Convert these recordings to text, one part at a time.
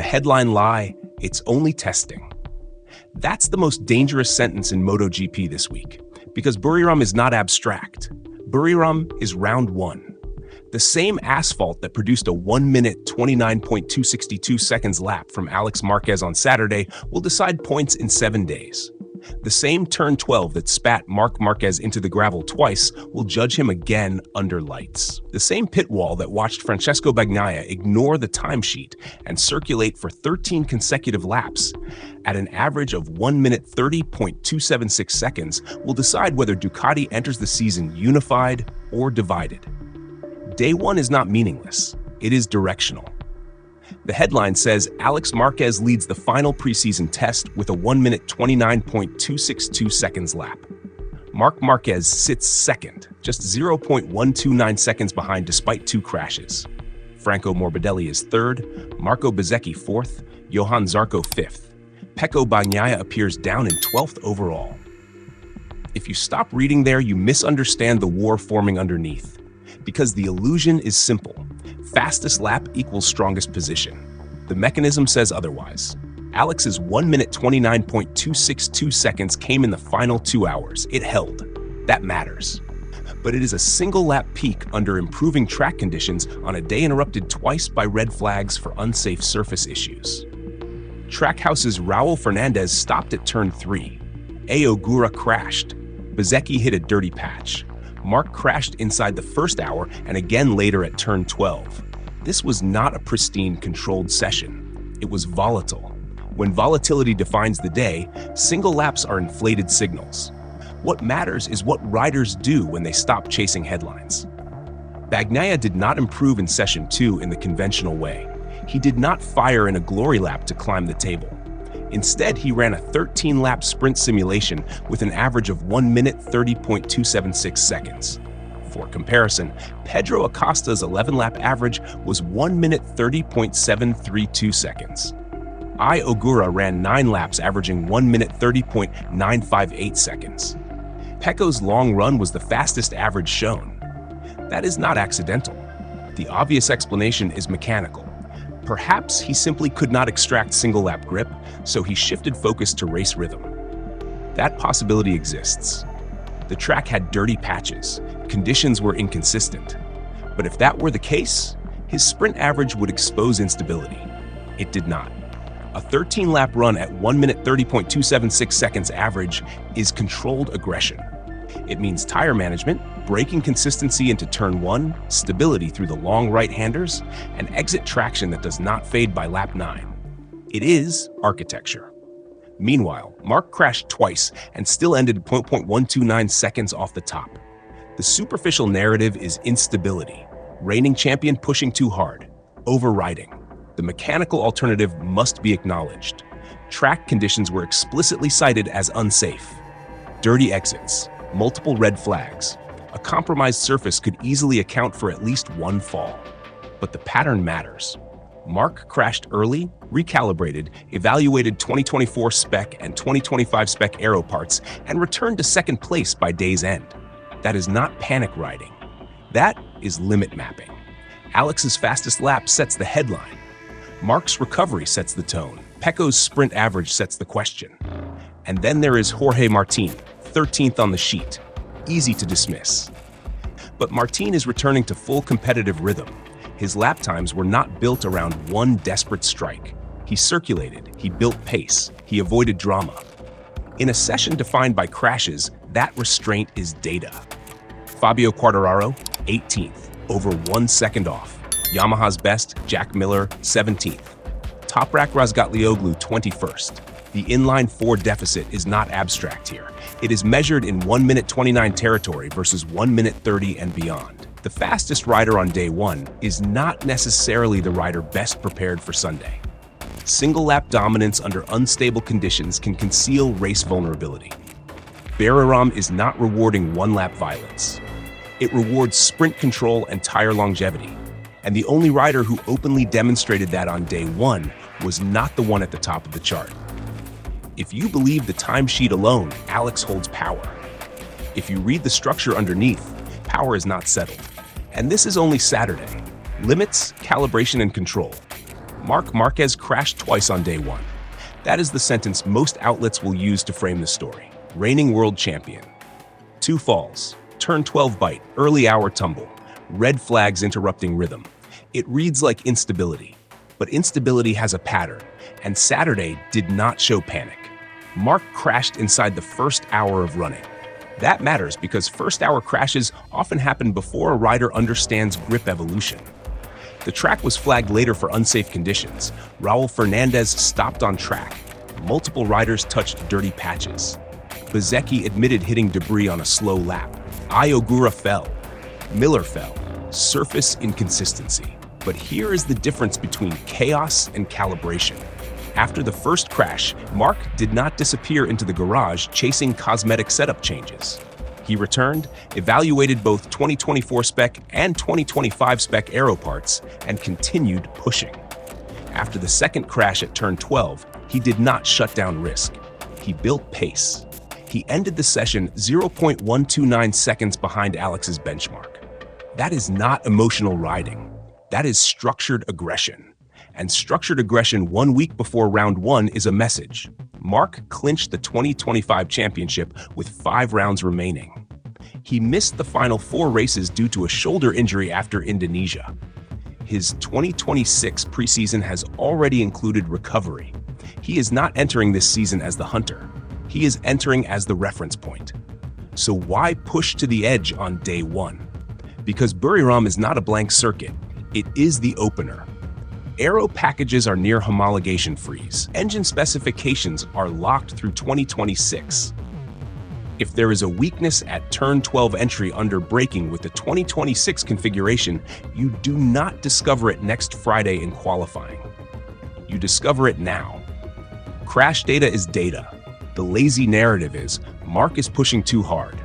the headline lie, it's only testing. That's the most dangerous sentence in MotoGP this week, because Buriram is not abstract. Buriram is round one. The same asphalt that produced a 1 minute 29.262 seconds lap from Marc Marquez on Saturday will decide points in 7 days. The same turn 12 that spat Marc Marquez into the gravel twice will judge him again under lights. The same pit wall that watched Francesco Bagnaia ignore the timesheet and circulate for 13 consecutive laps at an average of 1 minute 30.276 seconds will decide whether Ducati enters the season unified or divided. Day one is not meaningless, it is directional. The headline says Marc Marquez leads the final preseason test with a 1 minute 29.262 seconds lap. Marc Marquez sits second, just 0.129 seconds behind despite 2 crashes. Franco Morbidelli is third, Marco Bezzecchi fourth, Johann Zarco fifth. Pecco Bagnaia appears down in 12th overall. If you stop reading there, you misunderstand the war forming underneath. Because the illusion is simple. Fastest lap equals strongest position. The mechanism says otherwise. Alex's 1 minute 29.262 seconds came in the final 2 hours. It held. That matters. But it is a single lap peak under improving track conditions on a day interrupted twice by red flags for unsafe surface issues. Trackhouse's Raul Fernandez stopped at turn 3. Ogura crashed. Bezzecchi hit a dirty patch. Marc crashed inside the first hour and again later at turn 12. This was not a pristine, controlled session. It was volatile. When volatility defines the day, single laps are inflated signals. What matters is what riders do when they stop chasing headlines. Bagnaia did not improve in session 2 in the conventional way. He did not fire in a glory lap to climb the table. Instead, he ran a 13-lap sprint simulation with an average of 1 minute 30.276 seconds. For comparison, Pedro Acosta's 11-lap average was 1 minute 30.732 seconds. Ogura ran 9 laps averaging 1 minute 30.958 seconds. Pecco's long run was the fastest average shown. That is not accidental. The obvious explanation is mechanical. Perhaps he simply could not extract single-lap grip, so he shifted focus to race rhythm. That possibility exists. The track had dirty patches, conditions were inconsistent. But if that were the case, his sprint average would expose instability. It did not. A 13-lap run at 1 minute 30.276 seconds average is controlled aggression. It means tire management, braking consistency into turn 1, stability through the long right-handers, and exit traction that does not fade by lap 9. It is architecture. Meanwhile, Marc crashed twice and still ended 0.129 seconds off the top. The superficial narrative is instability, reigning champion pushing too hard, overriding. The mechanical alternative must be acknowledged. Track conditions were explicitly cited as unsafe. Dirty exits, multiple red flags. A compromised surface could easily account for at least one fall. But the pattern matters. Marc crashed early, recalibrated, evaluated 2024 spec and 2025 spec aero parts, and returned to second place by day's end. That is not panic riding. That is limit mapping. Alex's fastest lap sets the headline. Marc's recovery sets the tone. Pecco's sprint average sets the question. And then there is Jorge Martin, 13th on the sheet. Easy to dismiss. But Martin is returning to full competitive rhythm. His lap times were not built around one desperate strike. He circulated, he built pace, he avoided drama. In a session defined by crashes, that restraint is data. Fabio Quartararo, 18th, over 1 second off. Yamaha's best, Jack Miller, 17th. Toprak Razgatlioglu, 21st. The inline 4 deficit is not abstract here. It is measured in 1 minute 29 territory versus 1 minute 30 and beyond. The fastest rider on day 1 is not necessarily the rider best prepared for Sunday. Single lap dominance under unstable conditions can conceal race vulnerability. Buriram is not rewarding one-lap violence. It rewards sprint control and tire longevity. And the only rider who openly demonstrated that on day 1 was not the one at the top of the chart. If you believe the timesheet alone, Alex holds power. If you read the structure underneath, power is not settled. And this is only Saturday. Limits, calibration, and control. Marc Marquez crashed twice on day one. That is the sentence most outlets will use to frame the story. Reigning world champion. 2 falls, turn 12 bite, early hour tumble, red flags interrupting rhythm. It reads like instability, but instability has a pattern, and Saturday did not show panic. Marc crashed inside the first hour of running. That matters because first-hour crashes often happen before a rider understands grip evolution. The track was flagged later for unsafe conditions. Raul Fernandez stopped on track. Multiple riders touched dirty patches. Bezzecchi admitted hitting debris on a slow lap. Ogura fell. Miller fell. Surface inconsistency. But here is the difference between chaos and calibration. After the first crash, Marc did not disappear into the garage chasing cosmetic setup changes. He returned, evaluated both 2024 spec and 2025 spec aero parts, and continued pushing. After the second crash at turn 12, he did not shut down risk. He built pace. He ended the session 0.129 seconds behind Alex's benchmark. That is not emotional riding. That is structured aggression. And structured aggression 1 week before round 1 is a message. Marc clinched the 2025 championship with 5 rounds remaining. He missed the final 4 races due to a shoulder injury after Indonesia. His 2026 preseason has already included recovery. He is not entering this season as the hunter. He is entering as the reference point. So why push to the edge on day 1? Because Buriram is not a blank circuit. It is the opener. Aero packages are near homologation freeze. Engine specifications are locked through 2026. If there is a weakness at turn 12 entry under braking with the 2026 configuration, you do not discover it next Friday in qualifying. You discover it now. Crash data is data. The lazy narrative is, Marc is pushing too hard.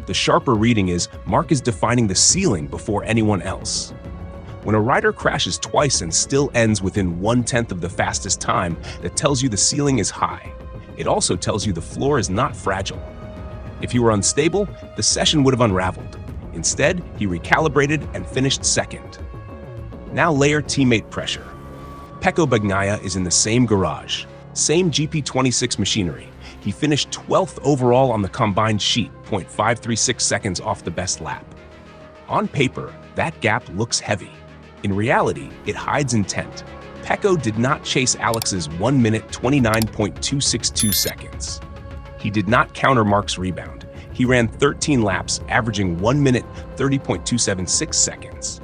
The sharper reading is, Marc is defining the ceiling before anyone else. When a rider crashes twice and still ends within 1/10 of the fastest time, that tells you the ceiling is high. It also tells you the floor is not fragile. If he were unstable, the session would have unraveled. Instead, he recalibrated and finished second. Now layer teammate pressure. Pecco Bagnaia is in the same garage, same GP26 machinery. He finished 12th overall on the combined sheet, 0.536 seconds off the best lap. On paper, that gap looks heavy. In reality, it hides intent. Pecco did not chase Alex's 1 minute 29.262 seconds. He did not counter Marc's rebound. He ran 13 laps, averaging 1 minute 30.276 seconds.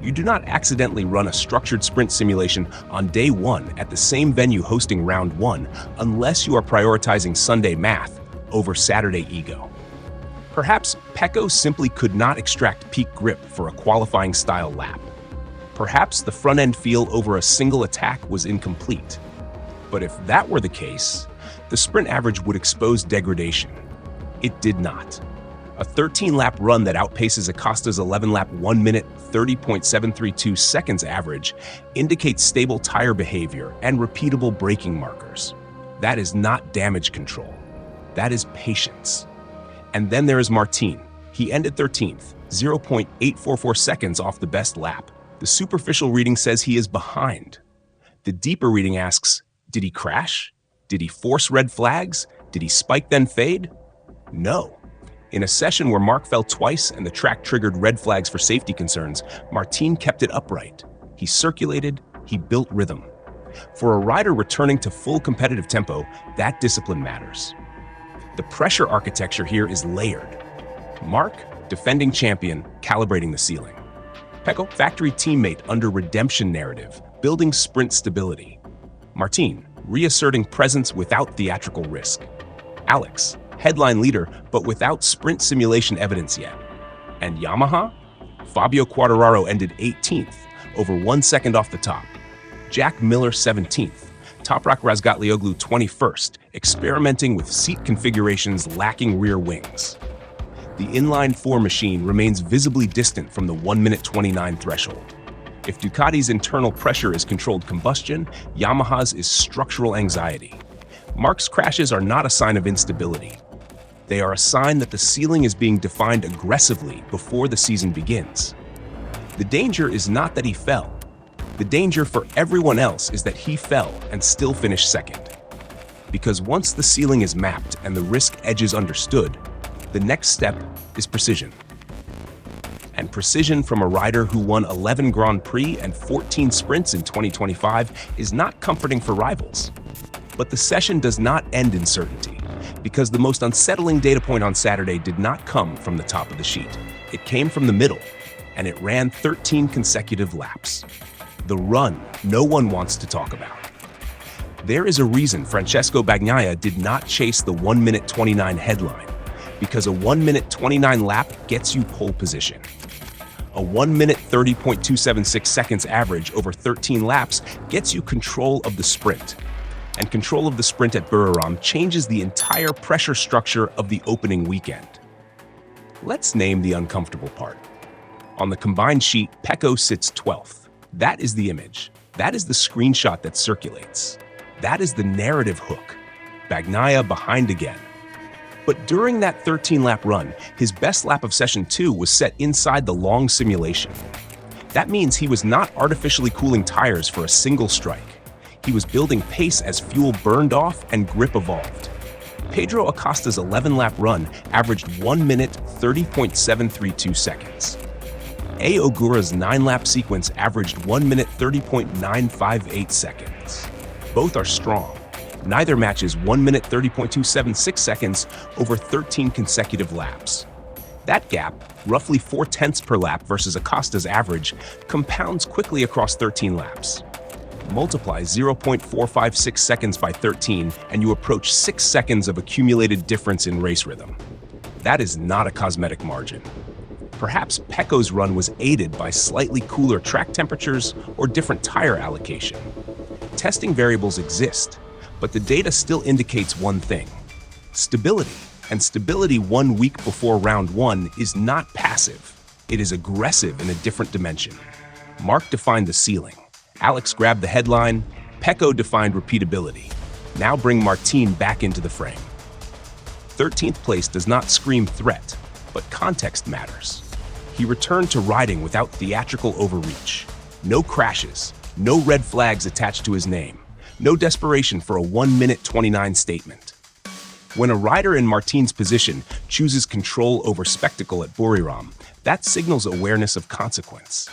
You do not accidentally run a structured sprint simulation on day 1 at the same venue hosting round 1 unless you are prioritizing Sunday math over Saturday ego. Perhaps Pecco simply could not extract peak grip for a qualifying style lap. Perhaps the front-end feel over a single attack was incomplete. But if that were the case, the sprint average would expose degradation. It did not. A 13-lap run that outpaces Acosta's 11-lap 1 minute 30.732 seconds average indicates stable tire behavior and repeatable braking markers. That is not damage control. That is patience. And then there is Martin. He ended 13th, 0.844 seconds off the best lap. The superficial reading says he is behind. The deeper reading asks, did he crash? Did he force red flags? Did he spike then fade? No. In a session where Marc fell twice and the track triggered red flags for safety concerns, Martin kept it upright. He circulated, he built rhythm. For a rider returning to full competitive tempo, that discipline matters. The pressure architecture here is layered. Marc, defending champion, calibrating the ceiling. Pecco, factory teammate under redemption narrative, building sprint stability. Martin, reasserting presence without theatrical risk. Alex, headline leader, but without sprint simulation evidence yet. And Yamaha? Fabio Quartararo ended 18th, over 1 second off the top. Jack Miller 17th. Toprak Razgatlioglu 21st, experimenting with seat configurations lacking rear wings. The inline-4 machine remains visibly distant from the 1 minute 29 threshold. If Ducati's internal pressure is controlled combustion, Yamaha's is structural anxiety. Marc's crashes are not a sign of instability. They are a sign that the ceiling is being defined aggressively before the season begins. The danger is not that he fell. The danger for everyone else is that he fell and still finished second. Because once the ceiling is mapped and the risk edges understood, the next step is precision. And precision from a rider who won 11 Grand Prix and 14 sprints in 2025 is not comforting for rivals. But the session does not end in certainty, because the most unsettling data point on Saturday did not come from the top of the sheet. It came from the middle, and it ran 13 consecutive laps. The run no one wants to talk about. There is a reason Francesco Bagnaia did not chase the 1 minute 29 headline, because a 1 minute 29 lap gets you pole position. A 1 minute 30.276 seconds average over 13 laps gets you control of the sprint. And control of the sprint at Buriram changes the entire pressure structure of the opening weekend. Let's name the uncomfortable part. On the combined sheet, Pecco sits 12th. That is the image. That is the screenshot that circulates. That is the narrative hook. Bagnaia behind again. But during that 13-lap run, his best lap of Session 2 was set inside the long simulation. That means he was not artificially cooling tires for a single strike. He was building pace as fuel burned off and grip evolved. Pedro Acosta's 11-lap run averaged 1 minute 30.732 seconds. A. Ogura's 9-lap sequence averaged 1 minute 30.958 seconds. Both are strong. Neither matches 1 minute 30.276 seconds over 13 consecutive laps. That gap, roughly 4/10 per lap versus Acosta's average, compounds quickly across 13 laps. Multiply 0.456 seconds by 13 and you approach 6 seconds of accumulated difference in race rhythm. That is not a cosmetic margin. Perhaps Pecco's run was aided by slightly cooler track temperatures or different tire allocation. Testing variables exist, but the data still indicates one thing: stability. And stability 1 week before round 1 is not passive. It is aggressive in a different dimension. Marc defined the ceiling. Alex grabbed the headline. Pecco defined repeatability. Now bring Martin back into the frame. 13th place does not scream threat, but context matters. He returned to riding without theatrical overreach. No crashes, no red flags attached to his name. No desperation for a 1 minute 29 statement. When a rider in Martin's position chooses control over spectacle at Buriram, that signals awareness of consequence.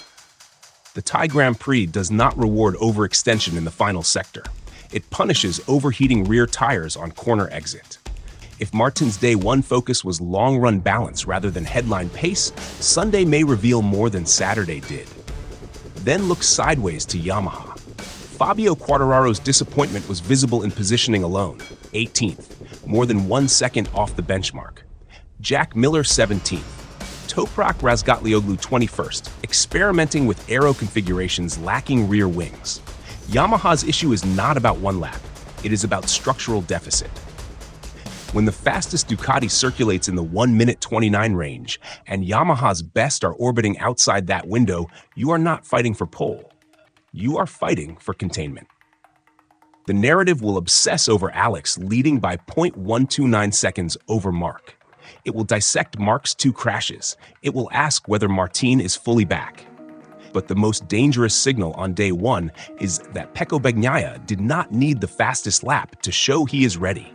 The Thai Grand Prix does not reward overextension in the final sector. It punishes overheating rear tires on corner exit. If Martin's Day One focus was long-run balance rather than headline pace, Sunday may reveal more than Saturday did. Then look sideways to Yamaha. Fabio Quartararo's disappointment was visible in positioning alone, 18th, more than 1 second off the benchmark. Jack Miller, 17th. Toprak Razgatlioglu, 21st, experimenting with aero configurations lacking rear wings. Yamaha's issue is not about one lap. It is about structural deficit. When the fastest Ducati circulates in the 1 minute 29 range, and Yamaha's best are orbiting outside that window, you are not fighting for pole. You are fighting for containment. The narrative will obsess over Alex leading by 0.129 seconds over Marc. It will dissect Marc's 2 crashes. It will ask whether Martin is fully back. But the most dangerous signal on day 1 is that Pecco Bagnaia did not need the fastest lap to show he is ready.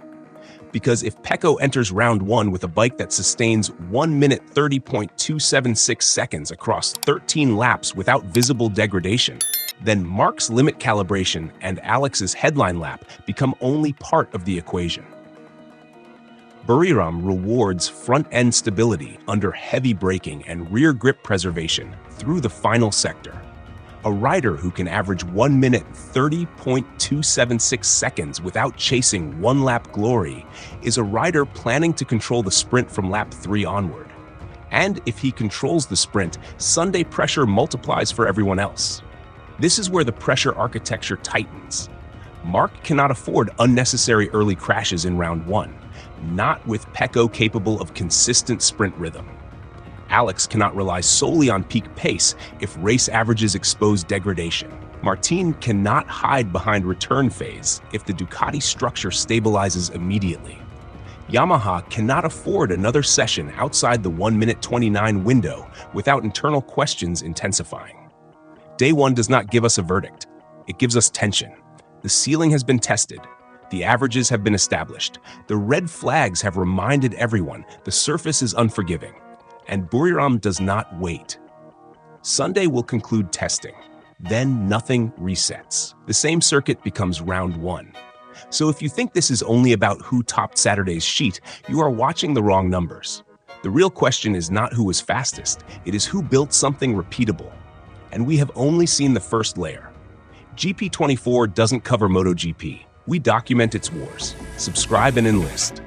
Because if Pecco enters round 1 with a bike that sustains 1 minute 30.276 seconds across 13 laps without visible degradation, then Marc's limit calibration and Alex's headline lap become only part of the equation. Buriram rewards front-end stability under heavy braking and rear grip preservation through the final sector. A rider who can average 1 minute 30.276 seconds without chasing one-lap glory is a rider planning to control the sprint from lap 3 onward. And if he controls the sprint, Sunday pressure multiplies for everyone else. This is where the pressure architecture tightens. Marc cannot afford unnecessary early crashes in round 1, not with Pecco capable of consistent sprint rhythm. Alex cannot rely solely on peak pace if race averages expose degradation. Martin cannot hide behind return phase if the Ducati structure stabilizes immediately. Yamaha cannot afford another session outside the 1 minute 29 window without internal questions intensifying. Day one does not give us a verdict. It gives us tension. The ceiling has been tested. The averages have been established. The red flags have reminded everyone the surface is unforgiving. And Buriram does not wait. Sunday will conclude testing. Then nothing resets. The same circuit becomes round one. So if you think this is only about who topped Saturday's sheet, you are watching the wrong numbers. The real question is not who was fastest, it is who built something repeatable. And we have only seen the first layer. GP24 doesn't cover MotoGP. We document its wars. Subscribe and enlist.